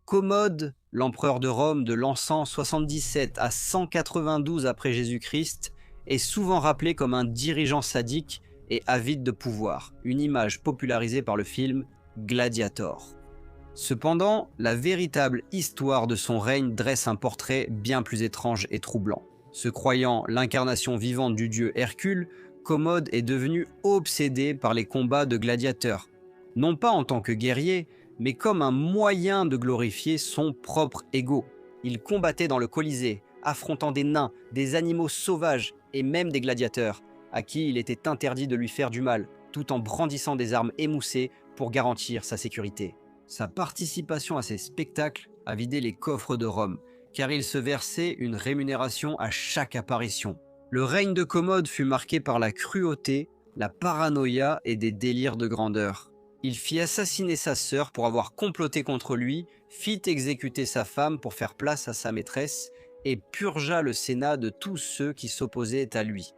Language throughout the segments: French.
Commode, l'empereur de Rome de l'an 177 à 192 après Jésus-Christ, est souvent rappelé comme un dirigeant sadique et avide de pouvoir, une image popularisée par le film Gladiator. Cependant, la véritable histoire de son règne dresse un portrait bien plus étrange et troublant. Se croyant l'incarnation vivante du dieu Hercule, Commode est devenu obsédé par les combats de gladiateurs, non pas en tant que guerrier, mais comme un moyen de glorifier son propre ego. Il combattait dans le Colisée, affrontant des nains, des animaux sauvages et même des gladiateurs, à qui il était interdit de lui faire du mal, tout en brandissant des armes émoussées pour garantir sa sécurité. Sa participation à ces spectacles a vidé les coffres de Rome, car il se versait une rémunération à chaque apparition. Le règne de Commode fut marqué par la cruauté, la paranoïa et des délires de grandeur. Il fit assassiner sa sœur pour avoir comploté contre lui, fit exécuter sa femme pour faire place à sa maîtresse et purgea le Sénat de tous ceux qui s'opposaient à lui.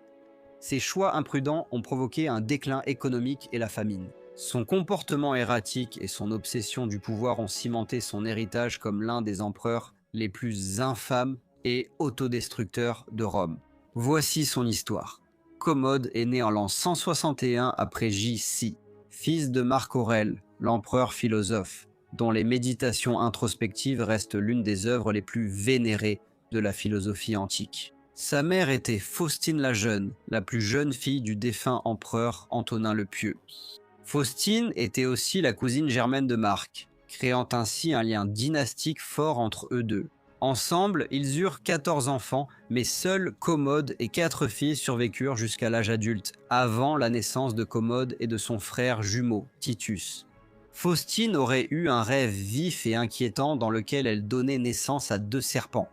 Ses choix imprudents ont provoqué un déclin économique et la famine. Son comportement erratique et son obsession du pouvoir ont cimenté son héritage comme l'un des empereurs les plus infâmes et autodestructeurs de Rome. Voici son histoire. Commode est né en l'an 161 après J.C., fils de Marc Aurèle, l'empereur philosophe, dont les méditations introspectives restent l'une des œuvres les plus vénérées de la philosophie antique. Sa mère était Faustine la Jeune, la plus jeune fille du défunt empereur Antonin le Pieux. Faustine était aussi la cousine germaine de Marc, créant ainsi un lien dynastique fort entre eux deux. Ensemble, ils eurent 14 enfants, mais seuls Commode et 4 filles survécurent jusqu'à l'âge adulte, avant la naissance de Commode et de son frère jumeau, Titus. Faustine aurait eu un rêve vif et inquiétant dans lequel elle donnait naissance à 2 serpents,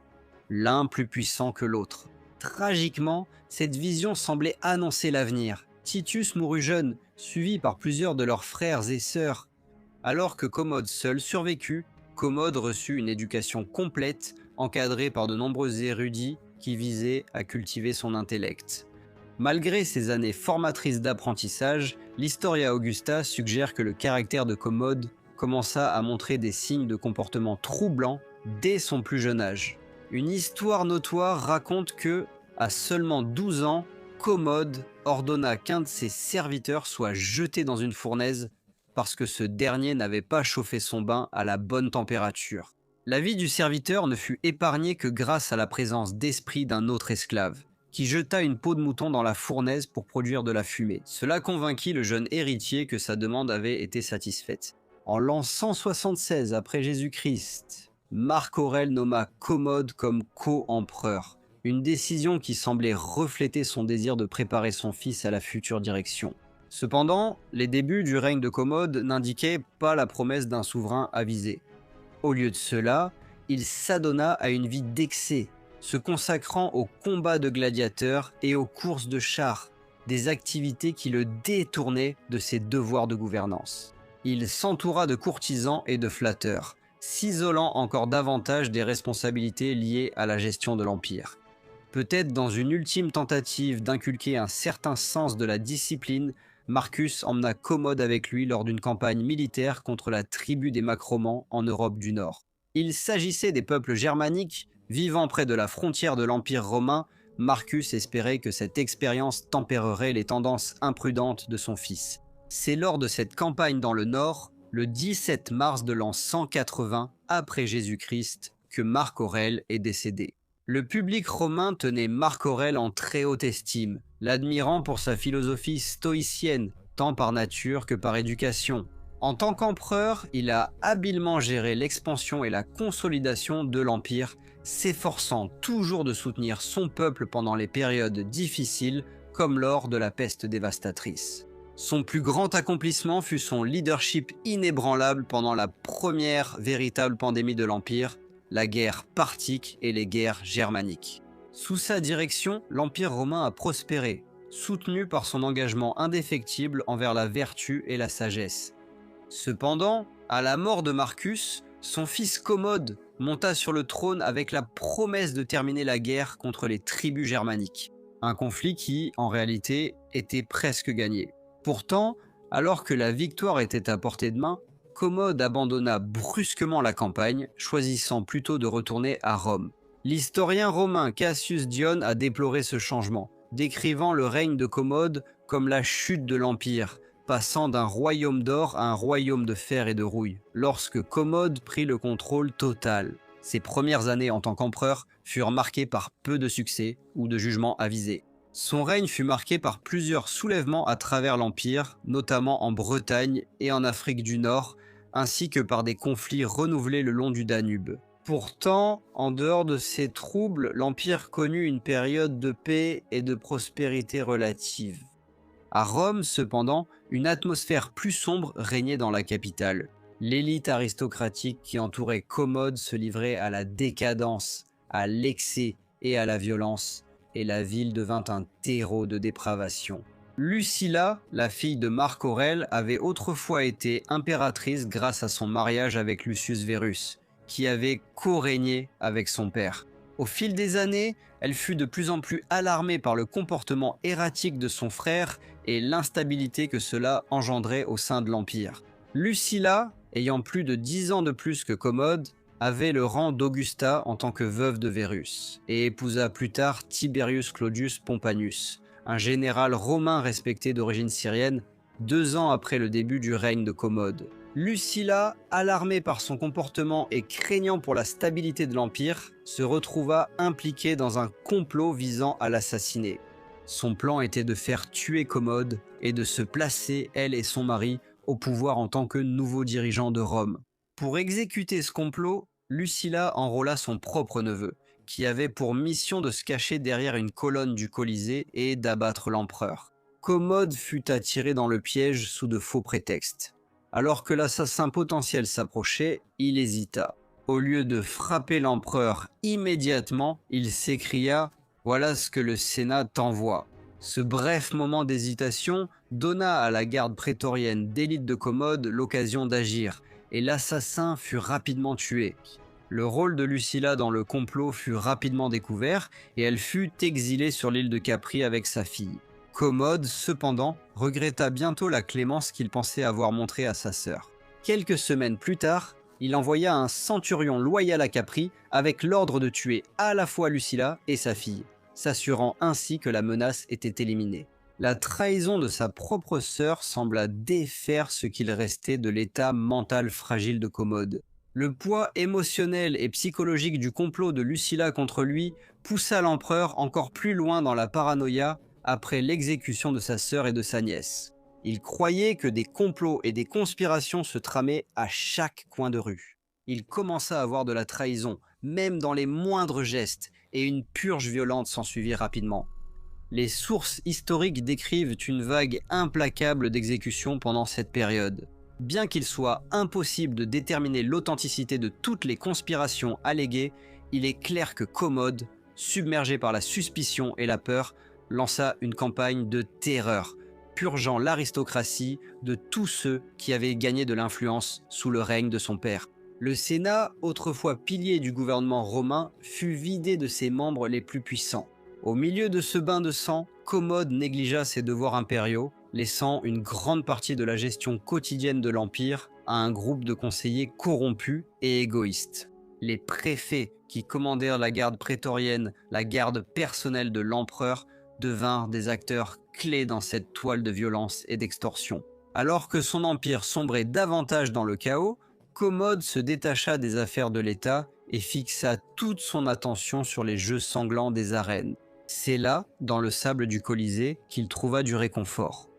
l'un plus puissant que l'autre. Tragiquement, cette vision semblait annoncer l'avenir. Titus mourut jeune, suivi par plusieurs de leurs frères et sœurs. Alors que Commode seul survécut, Commode reçut une éducation complète, encadrée par de nombreux érudits qui visaient à cultiver son intellect. Malgré ces années formatrices d'apprentissage, l'Historia Augusta suggère que le caractère de Commode commença à montrer des signes de comportement troublants dès son plus jeune âge. Une histoire notoire raconte que, à seulement 12 ans, Commode ordonna qu'un de ses serviteurs soit jeté dans une fournaise parce que ce dernier n'avait pas chauffé son bain à la bonne température. La vie du serviteur ne fut épargnée que grâce à la présence d'esprit d'un autre esclave, qui jeta une peau de mouton dans la fournaise pour produire de la fumée. Cela convainquit le jeune héritier que sa demande avait été satisfaite. En l'an 176 après Jésus-Christ, Marc Aurèle nomma Commode comme co-empereur, une décision qui semblait refléter son désir de préparer son fils à la future direction. Cependant, les débuts du règne de Commode n'indiquaient pas la promesse d'un souverain avisé. Au lieu de cela, il s'adonna à une vie d'excès, se consacrant aux combats de gladiateurs et aux courses de chars, des activités qui le détournaient de ses devoirs de gouvernance. Il s'entoura de courtisans et de flatteurs, s'isolant encore davantage des responsabilités liées à la gestion de l'Empire. Peut-être dans une ultime tentative d'inculquer un certain sens de la discipline, Marcus emmena Commode avec lui lors d'une campagne militaire contre la tribu des Macromans en Europe du Nord. Il s'agissait des peuples germaniques vivant près de la frontière de l'Empire romain. Marcus espérait que cette expérience tempérerait les tendances imprudentes de son fils. C'est lors de cette campagne dans le Nord, le 17 mars de l'an 180 après Jésus-Christ, que Marc Aurèle est décédé. Le public romain tenait Marc Aurèle en très haute estime, l'admirant pour sa philosophie stoïcienne, tant par nature que par éducation. En tant qu'empereur, il a habilement géré l'expansion et la consolidation de l'Empire, s'efforçant toujours de soutenir son peuple pendant les périodes difficiles, comme lors de la peste dévastatrice. Son plus grand accomplissement fut son leadership inébranlable pendant la première véritable pandémie de l'Empire, la guerre parthique et les guerres germaniques. Sous sa direction, l'Empire romain a prospéré, soutenu par son engagement indéfectible envers la vertu et la sagesse. Cependant, à la mort de Marcus, son fils Commode monta sur le trône avec la promesse de terminer la guerre contre les tribus germaniques. Un conflit qui, en réalité, était presque gagné. Pourtant, alors que la victoire était à portée de main, Commode abandonna brusquement la campagne, choisissant plutôt de retourner à Rome. L'historien romain Cassius Dion a déploré ce changement, décrivant le règne de Commode comme la chute de l'Empire, passant d'un royaume d'or à un royaume de fer et de rouille, lorsque Commode prit le contrôle total. Ses premières années en tant qu'empereur furent marquées par peu de succès ou de jugements avisés. Son règne fut marqué par plusieurs soulèvements à travers l'Empire, notamment en Bretagne et en Afrique du Nord, ainsi que par des conflits renouvelés le long du Danube. Pourtant, en dehors de ces troubles, l'Empire connut une période de paix et de prospérité relative. À Rome, cependant, une atmosphère plus sombre régnait dans la capitale. L'élite aristocratique qui entourait Commode se livrait à la décadence, à l'excès et à la violence, et la ville devint un terreau de dépravation. Lucilla, la fille de Marc Aurèle, avait autrefois été impératrice grâce à son mariage avec Lucius Verus, qui avait co-régné avec son père. Au fil des années, elle fut de plus en plus alarmée par le comportement erratique de son frère et l'instabilité que cela engendrait au sein de l'Empire. Lucilla, ayant plus de 10 ans de plus que Commode, avait le rang d'Augusta en tant que veuve de Verus, et épousa plus tard Tiberius Claudius Pompanius, un général romain respecté d'origine syrienne, 2 ans après le début du règne de Commode. Lucilla, alarmée par son comportement et craignant pour la stabilité de l'Empire, se retrouva impliquée dans un complot visant à l'assassiner. Son plan était de faire tuer Commode et de se placer, elle et son mari, au pouvoir en tant que nouveau dirigeant de Rome. Pour exécuter ce complot, Lucilla enrôla son propre neveu, qui avait pour mission de se cacher derrière une colonne du Colisée et d'abattre l'empereur. Commode fut attiré dans le piège sous de faux prétextes. Alors que l'assassin potentiel s'approchait, il hésita. Au lieu de frapper l'empereur immédiatement, il s'écria « Voilà ce que le Sénat t'envoie ». Ce bref moment d'hésitation donna à la garde prétorienne d'élite de Commode l'occasion d'agir, et l'assassin fut rapidement tué. Le rôle de Lucilla dans le complot fut rapidement découvert, et elle fut exilée sur l'île de Capri avec sa fille. Commode, cependant, regretta bientôt la clémence qu'il pensait avoir montrée à sa sœur. Quelques semaines plus tard, il envoya un centurion loyal à Capri avec l'ordre de tuer à la fois Lucilla et sa fille, s'assurant ainsi que la menace était éliminée. La trahison de sa propre sœur sembla défaire ce qu'il restait de l'état mental fragile de Commode. Le poids émotionnel et psychologique du complot de Lucilla contre lui poussa l'empereur encore plus loin dans la paranoïa après l'exécution de sa sœur et de sa nièce. Il croyait que des complots et des conspirations se tramaient à chaque coin de rue. Il commença à voir de la trahison, même dans les moindres gestes, et une purge violente s'ensuivit rapidement. Les sources historiques décrivent une vague implacable d'exécutions pendant cette période. Bien qu'il soit impossible de déterminer l'authenticité de toutes les conspirations alléguées, il est clair que Commode, submergé par la suspicion et la peur, lança une campagne de terreur, purgeant l'aristocratie de tous ceux qui avaient gagné de l'influence sous le règne de son père. Le Sénat, autrefois pilier du gouvernement romain, fut vidé de ses membres les plus puissants. Au milieu de ce bain de sang, Commode négligea ses devoirs impériaux, laissant une grande partie de la gestion quotidienne de l'Empire à un groupe de conseillers corrompus et égoïstes. Les préfets qui commandèrent la garde prétorienne, la garde personnelle de l'empereur, devinrent des acteurs clés dans cette toile de violence et d'extorsion. Alors que son empire sombrait davantage dans le chaos, Commode se détacha des affaires de l'État et fixa toute son attention sur les jeux sanglants des arènes. C'est là, dans le sable du Colisée, qu'il trouva du réconfort.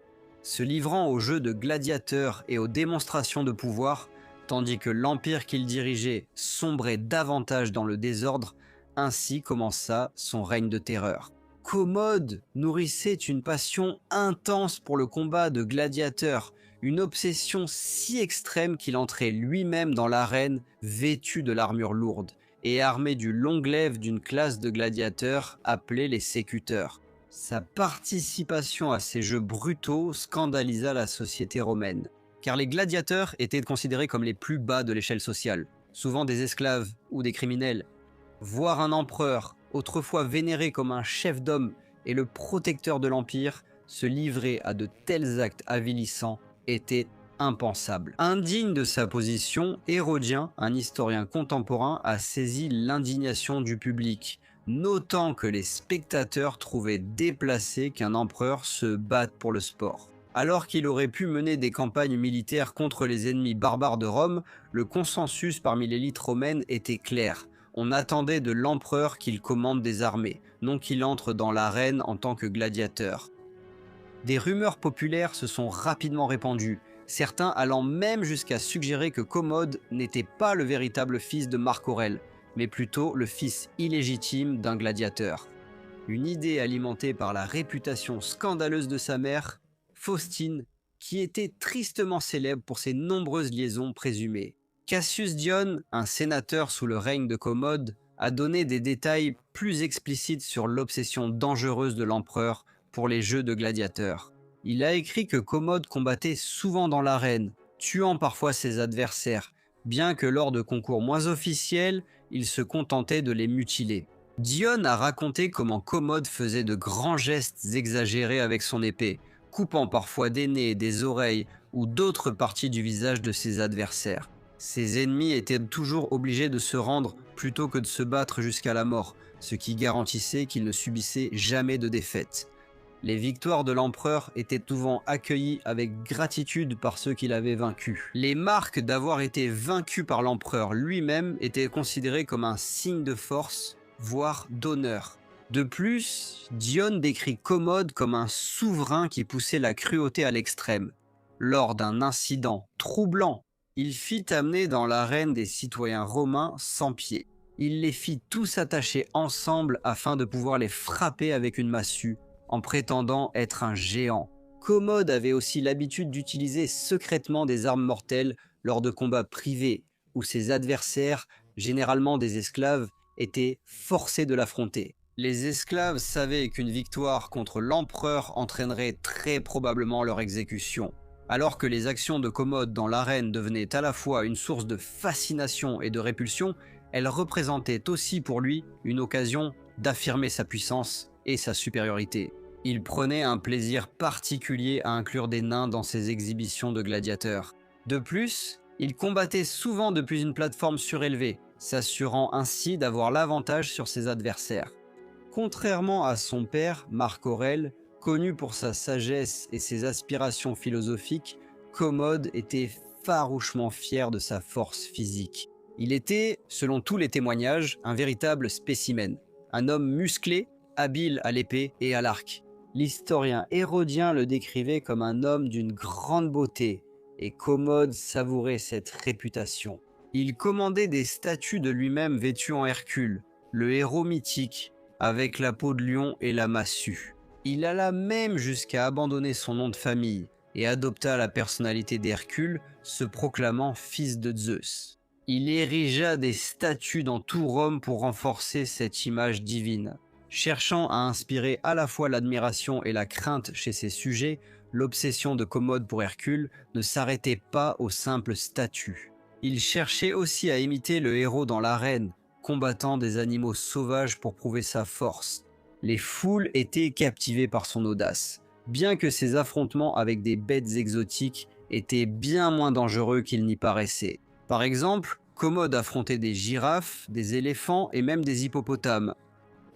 Se livrant aux jeux de gladiateurs et aux démonstrations de pouvoir, tandis que l'empire qu'il dirigeait sombrait davantage dans le désordre, ainsi commença son règne de terreur. Commode nourrissait une passion intense pour le combat de gladiateurs, une obsession si extrême qu'il entrait lui-même dans l'arène vêtu de l'armure lourde et armé du long glaive d'une classe de gladiateurs appelés les sécuteurs. Sa participation à ces jeux brutaux scandalisa la société romaine, car les gladiateurs étaient considérés comme les plus bas de l'échelle sociale, souvent des esclaves ou des criminels. Voir un empereur, autrefois vénéré comme un chef d'homme et le protecteur de l'Empire, se livrer à de tels actes avilissants était impensable. Indigne de sa position, Hérodien, un historien contemporain, a saisi l'indignation du public, notant que les spectateurs trouvaient déplacé qu'un empereur se batte pour le sport. Alors qu'il aurait pu mener des campagnes militaires contre les ennemis barbares de Rome, le consensus parmi l'élite romaine était clair. On attendait de l'empereur qu'il commande des armées, non qu'il entre dans l'arène en tant que gladiateur. Des rumeurs populaires se sont rapidement répandues, certains allant même jusqu'à suggérer que Commode n'était pas le véritable fils de Marc Aurèle, mais plutôt le fils illégitime d'un gladiateur. Une idée alimentée par la réputation scandaleuse de sa mère, Faustine, qui était tristement célèbre pour ses nombreuses liaisons présumées. Cassius Dione, un sénateur sous le règne de Commode, a donné des détails plus explicites sur l'obsession dangereuse de l'empereur pour les jeux de gladiateurs. Il a écrit que Commode combattait souvent dans l'arène, tuant parfois ses adversaires, bien que lors de concours moins officiels, il se contentait de les mutiler. Dione a raconté comment Commode faisait de grands gestes exagérés avec son épée, coupant parfois des nez, des oreilles ou d'autres parties du visage de ses adversaires. Ses ennemis étaient toujours obligés de se rendre plutôt que de se battre jusqu'à la mort, ce qui garantissait qu'ils ne subissaient jamais de défaite. Les victoires de l'empereur étaient souvent accueillies avec gratitude par ceux qui l'avaient vaincu. Les marques d'avoir été vaincu par l'empereur lui-même étaient considérées comme un signe de force, voire d'honneur. De plus, Dione décrit Commode comme un souverain qui poussait la cruauté à l'extrême. Lors d'un incident troublant, il fit amener dans l'arène des citoyens romains sans pied. Il les fit tous attacher ensemble afin de pouvoir les frapper avec une massue, en prétendant être un géant. Commode avait aussi l'habitude d'utiliser secrètement des armes mortelles lors de combats privés, où ses adversaires, généralement des esclaves, étaient forcés de l'affronter. Les esclaves savaient qu'une victoire contre l'empereur entraînerait très probablement leur exécution. Alors que les actions de Commode dans l'arène devenaient à la fois une source de fascination et de répulsion, elles représentaient aussi pour lui une occasion d'affirmer sa puissance et sa supériorité. Il prenait un plaisir particulier à inclure des nains dans ses exhibitions de gladiateurs. De plus, il combattait souvent depuis une plateforme surélevée, s'assurant ainsi d'avoir l'avantage sur ses adversaires. Contrairement à son père, Marc Aurèle, connu pour sa sagesse et ses aspirations philosophiques, Commode était farouchement fier de sa force physique. Il était, selon tous les témoignages, un véritable spécimen, un homme musclé, habile à l'épée et à l'arc. L'historien Hérodien le décrivait comme un homme d'une grande beauté, et Commode savourait cette réputation. Il commandait des statues de lui-même vêtues en Hercule, le héros mythique, avec la peau de lion et la massue. Il alla même jusqu'à abandonner son nom de famille et adopta la personnalité d'Hercule, se proclamant fils de Zeus. Il érigea des statues dans tout Rome pour renforcer cette image divine. Cherchant à inspirer à la fois l'admiration et la crainte chez ses sujets, l'obsession de Commode pour Hercule ne s'arrêtait pas aux simples statues. Il cherchait aussi à imiter le héros dans l'arène, combattant des animaux sauvages pour prouver sa force. Les foules étaient captivées par son audace, bien que ses affrontements avec des bêtes exotiques étaient bien moins dangereux qu'il n'y paraissait. Par exemple, Commode affrontait des girafes, des éléphants et même des hippopotames,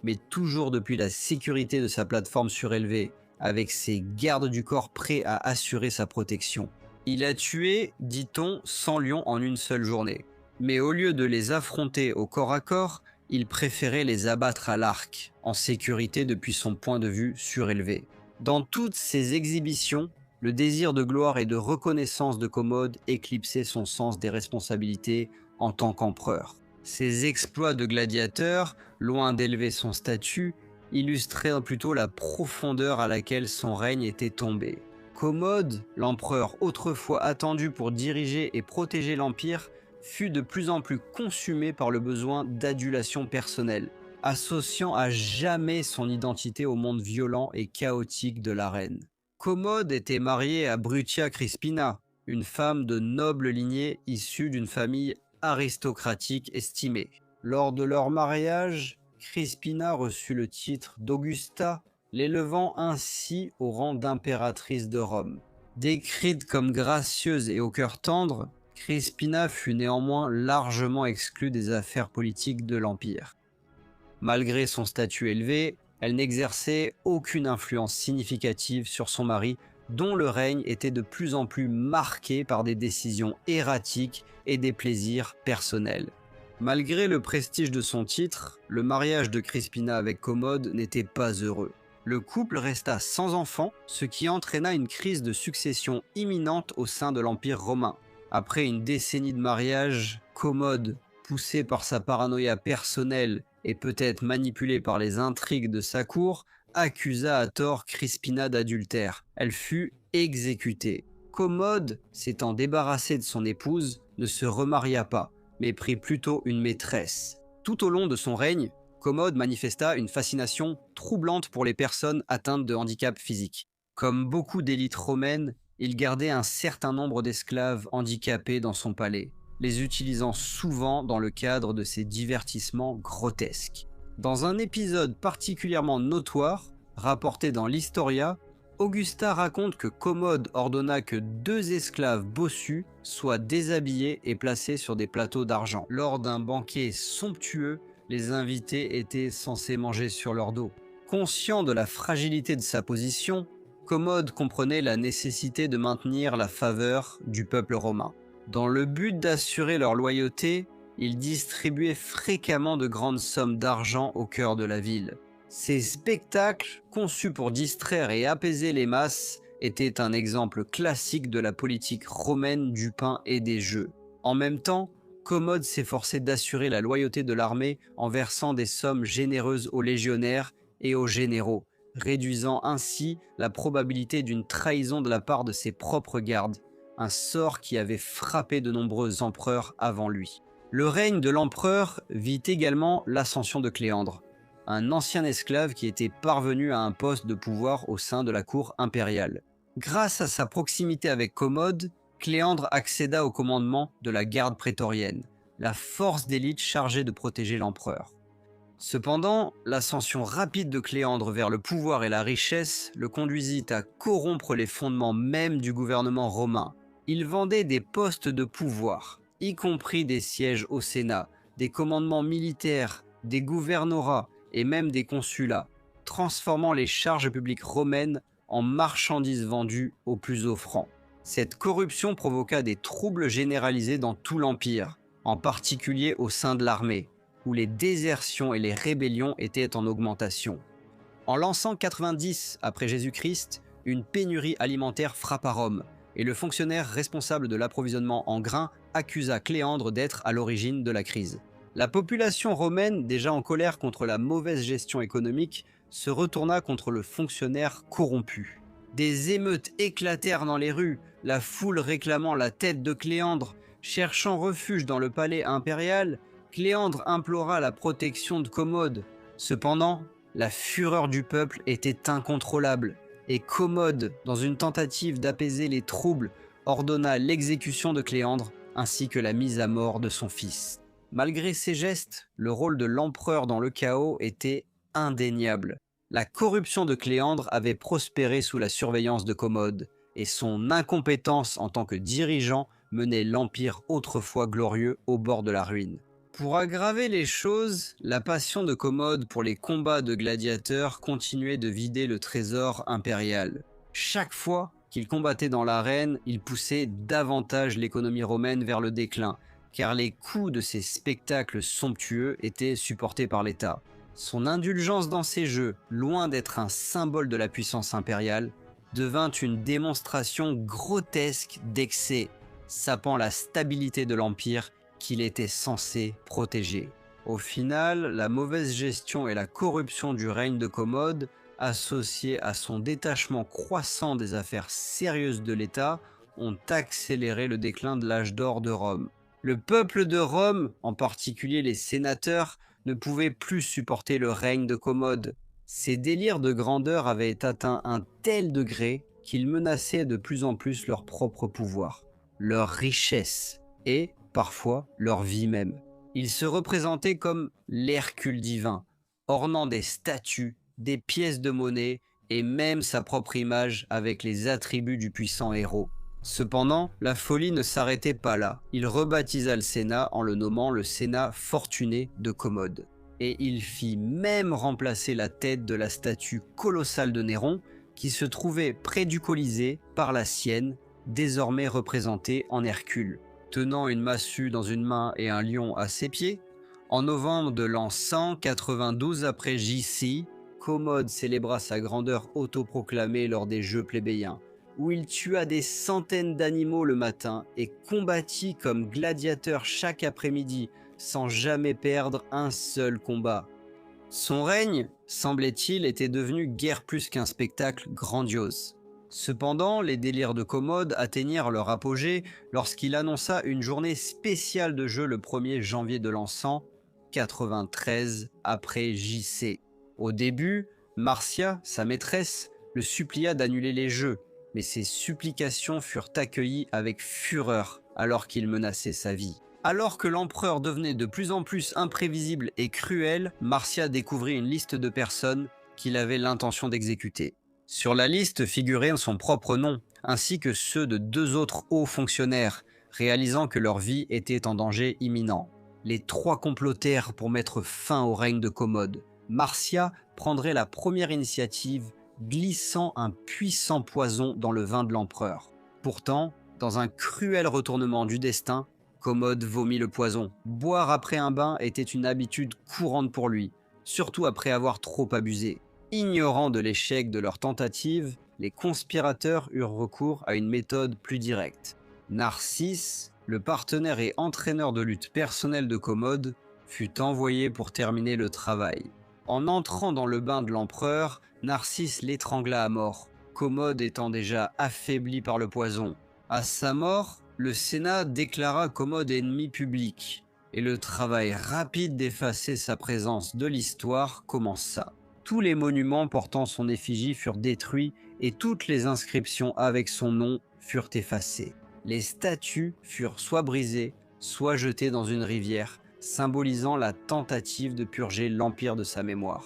mais toujours depuis la sécurité de sa plateforme surélevée, avec ses gardes du corps prêts à assurer sa protection. Il a tué, dit-on, 100 lions en une seule journée. Mais au lieu de les affronter au corps à corps, il préférait les abattre à l'arc, en sécurité depuis son point de vue surélevé. Dans toutes ses exhibitions, le désir de gloire et de reconnaissance de Commode éclipsait son sens des responsabilités en tant qu'empereur. Ses exploits de gladiateur, loin d'élever son statut, illustraient plutôt la profondeur à laquelle son règne était tombé. Commode, l'empereur autrefois attendu pour diriger et protéger l'empire, fut de plus en plus consumé par le besoin d'adulation personnelle, associant à jamais son identité au monde violent et chaotique de l'arène. Commode était marié à Brutia Crispina, une femme de noble lignée issue d'une famille aristocratique estimée. Lors de leur mariage, Crispina reçut le titre d'Augusta, l'élevant ainsi au rang d'impératrice de Rome. Décrite comme gracieuse et au cœur tendre, Crispina fut néanmoins largement exclue des affaires politiques de l'Empire. Malgré son statut élevé, elle n'exerçait aucune influence significative sur son mari, dont le règne était de plus en plus marqué par des décisions erratiques et des plaisirs personnels. Malgré le prestige de son titre, le mariage de Crispina avec Commode n'était pas heureux. Le couple resta sans enfants, ce qui entraîna une crise de succession imminente au sein de l'Empire romain. Après une décennie de mariage, Commode, poussé par sa paranoïa personnelle et peut-être manipulé par les intrigues de sa cour, accusa à tort Crispina d'adultère. Elle fut exécutée. Commode, s'étant débarrassé de son épouse, ne se remaria pas, mais prit plutôt une maîtresse. Tout au long de son règne, Commode manifesta une fascination troublante pour les personnes atteintes de handicap physique. Comme beaucoup d'élites romaines, il gardait un certain nombre d'esclaves handicapés dans son palais, les utilisant souvent dans le cadre de ses divertissements grotesques. Dans un épisode particulièrement notoire, rapporté dans l'Historia, Augusta raconte que Commode ordonna que 2 esclaves bossus soient déshabillés et placés sur des plateaux d'argent. Lors d'un banquet somptueux, les invités étaient censés manger sur leur dos. Conscient de la fragilité de sa position, Commode comprenait la nécessité de maintenir la faveur du peuple romain. Dans le but d'assurer leur loyauté, il distribuait fréquemment de grandes sommes d'argent au cœur de la ville. Ces spectacles, conçus pour distraire et apaiser les masses, étaient un exemple classique de la politique romaine du pain et des jeux. En même temps, Commode s'efforçait d'assurer la loyauté de l'armée en versant des sommes généreuses aux légionnaires et aux généraux, réduisant ainsi la probabilité d'une trahison de la part de ses propres gardes, un sort qui avait frappé de nombreux empereurs avant lui. Le règne de l'empereur vit également l'ascension de Cléandre, un ancien esclave qui était parvenu à un poste de pouvoir au sein de la cour impériale. Grâce à sa proximité avec Commode, Cléandre accéda au commandement de la garde prétorienne, la force d'élite chargée de protéger l'empereur. Cependant, l'ascension rapide de Cléandre vers le pouvoir et la richesse le conduisit à corrompre les fondements même du gouvernement romain. Il vendait des postes de pouvoir, y compris des sièges au Sénat, des commandements militaires, des gouvernorats et même des consulats, transformant les charges publiques romaines en marchandises vendues aux plus offrants. Cette corruption provoqua des troubles généralisés dans tout l'Empire, en particulier au sein de l'armée, où les désertions et les rébellions étaient en augmentation. En l'an 190 après Jésus-Christ, une pénurie alimentaire frappa Rome, et le fonctionnaire responsable de l'approvisionnement en grains accusa Cléandre d'être à l'origine de la crise. La population romaine, déjà en colère contre la mauvaise gestion économique, se retourna contre le fonctionnaire corrompu. Des émeutes éclatèrent dans les rues, la foule réclamant la tête de Cléandre. Cherchant refuge dans le palais impérial, Cléandre implora la protection de Commode. Cependant, la fureur du peuple était incontrôlable, et Commode, dans une tentative d'apaiser les troubles, ordonna l'exécution de Cléandre ainsi que la mise à mort de son fils. Malgré ces gestes, le rôle de l'empereur dans le chaos était indéniable. La corruption de Cléandre avait prospéré sous la surveillance de Commode, et son incompétence en tant que dirigeant menait l'empire autrefois glorieux au bord de la ruine. Pour aggraver les choses, la passion de Commode pour les combats de gladiateurs continuait de vider le trésor impérial. Chaque fois qu'il combattait dans l'arène, il poussait davantage l'économie romaine vers le déclin, car les coûts de ces spectacles somptueux étaient supportés par l'État. Son indulgence dans ces jeux, loin d'être un symbole de la puissance impériale, devint une démonstration grotesque d'excès, sapant la stabilité de l'Empire qu'il était censé protéger. Au final, la mauvaise gestion et la corruption du règne de Commode, associées à son détachement croissant des affaires sérieuses de l'État, ont accéléré le déclin de l'âge d'or de Rome. Le peuple de Rome, en particulier les sénateurs, ne pouvait plus supporter le règne de Commode. Ses délires de grandeur avaient atteint un tel degré qu'ils menaçaient de plus en plus leur propre pouvoir, leur richesse et, parfois, leur vie même. Ils se représentaient comme l'Hercule divin, ornant des statues, des pièces de monnaie et même sa propre image avec les attributs du puissant héros. Cependant, la folie ne s'arrêtait pas là. Il rebaptisa le Sénat en le nommant le Sénat fortuné de Commode. Et il fit même remplacer la tête de la statue colossale de Néron qui se trouvait près du Colisée par la sienne, désormais représentée en Hercule, tenant une massue dans une main et un lion à ses pieds. En novembre de l'an 192 après J.C., Commode célébra sa grandeur autoproclamée lors des Jeux plébéiens, où il tua des centaines d'animaux le matin et combattit comme gladiateur chaque après-midi, sans jamais perdre un seul combat. Son règne, semblait-il, était devenu guère plus qu'un spectacle grandiose. Cependant, les délires de Commode atteignirent leur apogée lorsqu'il annonça une journée spéciale de jeu le 1er janvier de l'an 193 après J.C. Au début, Marcia, sa maîtresse, le supplia d'annuler les jeux, mais ses supplications furent accueillies avec fureur alors qu'il menaçait sa vie. Alors que l'empereur devenait de plus en plus imprévisible et cruel, Marcia découvrit une liste de personnes qu'il avait l'intention d'exécuter. Sur la liste figurait son propre nom, ainsi que ceux de 2 autres hauts fonctionnaires, réalisant que leur vie était en danger imminent. Les 3 complotèrent pour mettre fin au règne de Commode. Marcia prendrait la première initiative, glissant un puissant poison dans le vin de l'empereur. Pourtant, dans un cruel retournement du destin, Commode vomit le poison. Boire après un bain était une habitude courante pour lui, surtout après avoir trop abusé. Ignorant de l'échec de leur tentative, les conspirateurs eurent recours à une méthode plus directe. Narcisse, le partenaire et entraîneur de lutte personnel de Commode, fut envoyé pour terminer le travail. En entrant dans le bain de l'empereur, Narcisse l'étrangla à mort, Commode étant déjà affaibli par le poison. À sa mort, le Sénat déclara Commode ennemi public, et le travail rapide d'effacer sa présence de l'histoire commença. Tous les monuments portant son effigie furent détruits et toutes les inscriptions avec son nom furent effacées. Les statues furent soit brisées, soit jetées dans une rivière, symbolisant la tentative de purger l'empire de sa mémoire.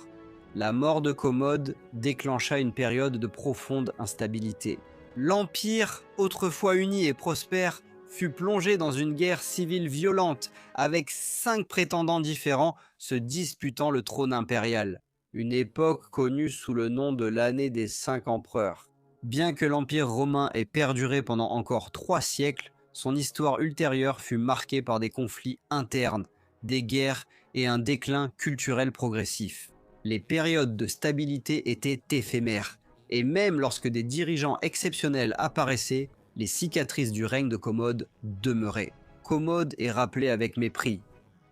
La mort de Commode déclencha une période de profonde instabilité. L'empire, autrefois uni et prospère, fut plongé dans une guerre civile violente, avec 5 prétendants différents se disputant le trône impérial. Une époque connue sous le nom de l'année des 5 empereurs. Bien que l'Empire romain ait perduré pendant encore 3 siècles, son histoire ultérieure fut marquée par des conflits internes, des guerres et un déclin culturel progressif. Les périodes de stabilité étaient éphémères, et même lorsque des dirigeants exceptionnels apparaissaient, les cicatrices du règne de Commode demeuraient. Commode est rappelé avec mépris,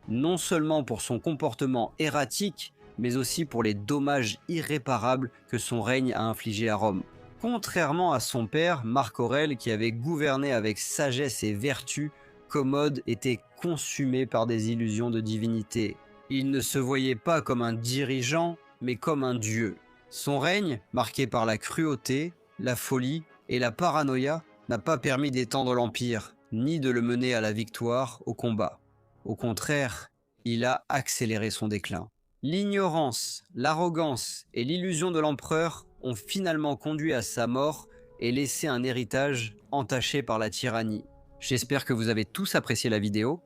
non seulement pour son comportement erratique, mais aussi pour les dommages irréparables que son règne a infligés à Rome. Contrairement à son père, Marc Aurèle, qui avait gouverné avec sagesse et vertu, Commode était consumé par des illusions de divinité. Il ne se voyait pas comme un dirigeant, mais comme un dieu. Son règne, marqué par la cruauté, la folie et la paranoïa, n'a pas permis d'étendre l'empire, ni de le mener à la victoire au combat. Au contraire, il a accéléré son déclin. L'ignorance, l'arrogance et l'illusion de l'empereur ont finalement conduit à sa mort et laissé un héritage entaché par la tyrannie. J'espère que vous avez tous apprécié la vidéo.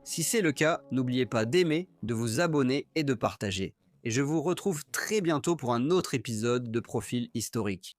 Si c'est le cas, n'oubliez pas d'aimer, de vous abonner et de partager. Et je vous retrouve très bientôt pour un autre épisode de Profil Historique.